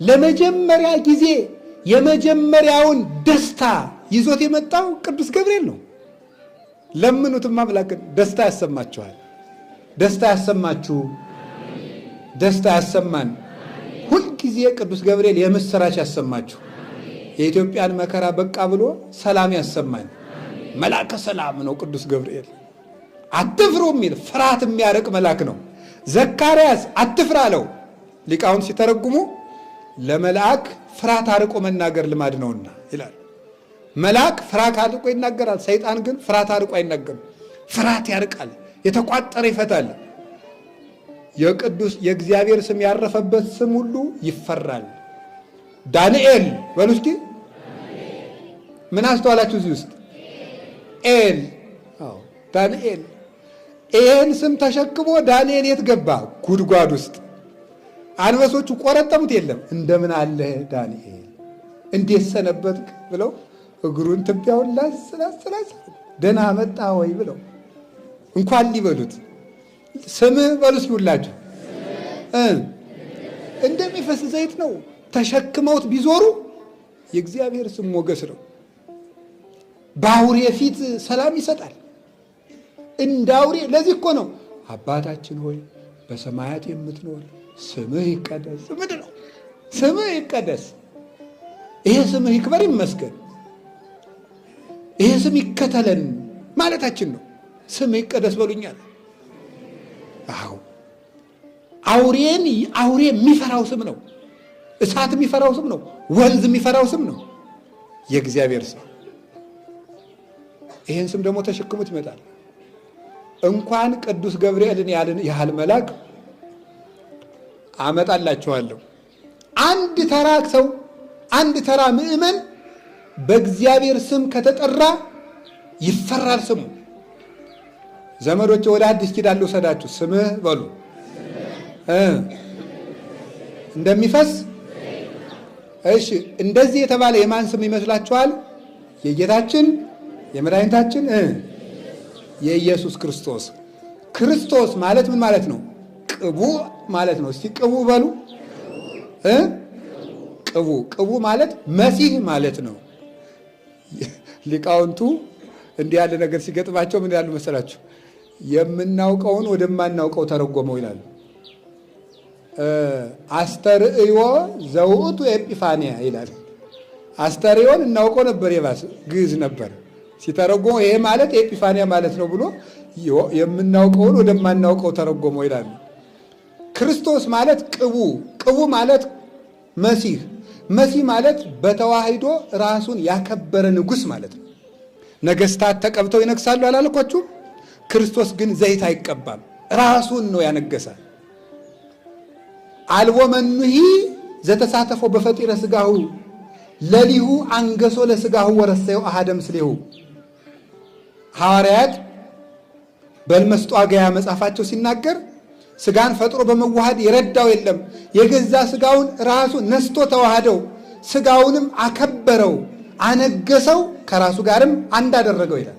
ለመጀመሪያ ጊዜ የመጀመሪያውን ደስታ ይዞት የመጣው ቅዱስ ገብርኤል ነው። ለምኑትም አምላክን ደስታ ያሰማችኋል። ደስታ ያሰማችሁ፣ ደስታ ያሰማን። ሁልጊዜ ቅዱስ ገብርኤል የምስራች ያሰማችሁ። የኢትዮጵያን መከራ በቃ ብሎ ሰላም ያሰማን። መልአከ ሰላም ነው ቅዱስ ገብርኤል። አትፍሩ የሚል ፍርሃት የሚያርቅ መልአክ ነው። ዘካርያስ አትፍራ አለው። ሊቃውንት ሲተረጉሙ ለመልአክ ፍርሃት አርቆ መናገር ልማድ ነውና ይላል። መልአክ ፍርሃት አርቆ ይናገራል። ሰይጣን ግን ፍርሃት አርቆ አይናገርም። ፍርሃት ያርቃል፣ የተቋጠረ ይፈታል። የእግዚአብሔር ስም ያረፈበት ስም ሁሉ ይፈራል። ዳንኤል በሉ እስኪ። ምን አስተዋላችሁ እዚህ ውስጥ? ኤል። አዎ ዳንኤል። ይህን ስም ተሸክሞ ዳንኤል የት ገባ? ጉድጓድ ውስጥ። አንበሶቹ ቆረጠሙት። የለም እንደምን አለህ ዳንኤል እንዴት ሰነበትክ ብለው እግሩን ትቢያውን ላስላስላስ ደህና መጣ ወይ ብለው እንኳን ሊበሉት ስምህ በሉ እስኪ ሁላችሁ እንደሚፈስ ዘይት ነው። ተሸክመውት ቢዞሩ የእግዚአብሔር ስም ሞገስ ነው። በአውሬ ፊት ሰላም ይሰጣል። እንደ አውሬ። ለዚህ እኮ ነው አባታችን ሆይ በሰማያት የምትኖር ስምህ ይቀደስ። ምንድን ነው ስምህ ይቀደስ? ይሄ ስምህ ይክበር ይመስገን፣ ይሄ ስም ይከተለን ማለታችን ነው። ስምህ ይቀደስ በሉኛል። አዎ አውሬ የሚፈራው ስም ነው። እሳት የሚፈራው ስም ነው። ወንዝ የሚፈራው ስም ነው የእግዚአብሔር ስም። ይህን ስም ደግሞ ተሸክሙት ይመጣል። እንኳን ቅዱስ ገብርኤልን ያህል መልአክ አመጣላችኋለሁ። አንድ ተራ ሰው፣ አንድ ተራ ምእመን በእግዚአብሔር ስም ከተጠራ ይፈራል ስሙ። ዘመዶች ወደ አዲስ ኪዳን ልውሰዳችሁ። ስምህ በሉ እንደሚፈስ። እሺ እንደዚህ የተባለ የማን ስም ይመስላችኋል? የጌታችን የመድኃኒታችን የኢየሱስ ክርስቶስ። ክርስቶስ ማለት ምን ማለት ነው? ቅቡ ማለት ነው። እስቲ ቅቡ በሉ። ቅቡ ማለት መሲህ ማለት ነው። ሊቃውንቱ እንዲህ ያለ ነገር ሲገጥማቸው ምን ያሉ መሰላችሁ? የምናውቀውን ወደማናውቀው ተረጎመው ይላሉ። አስተርእዮ ዘውእቱ ኤጲፋንያ ይላል። አስተርእዮን እናውቀው ነበር፣ የባሰ ግዕዝ ነበር። ሲተረጎመው ይሄ ማለት ኤጲፋንያ ማለት ነው ብሎ የምናውቀውን ወደማናውቀው ተረጎመው ይላሉ። ክርስቶስ ማለት ቅቡ ማለት መሲህ ማለት በተዋህዶ ራሱን ያከበረ ንጉሥ ማለት ነው። ነገስታት ተቀብተው ይነግሳሉ አላልኳችሁም? ክርስቶስ ግን ዘይት አይቀባም፣ ራሱን ነው ያነገሳል። አልቦ መኑሂ ዘተሳተፎ በፈጢረ ስጋሁ ለሊሁ አንገሶ ለስጋሁ ወረሰየው አሐደ ምስሌሁ። ሐዋርያት በመስጧገያ መጽሐፋቸው ሲናገር ስጋን ፈጥሮ በመዋሃድ የረዳው የለም፣ የገዛ ስጋውን ራሱ ነስቶ ተዋሃደው፣ ስጋውንም አከበረው፣ አነገሰው፣ ከራሱ ጋርም አንድ አደረገው ይላል።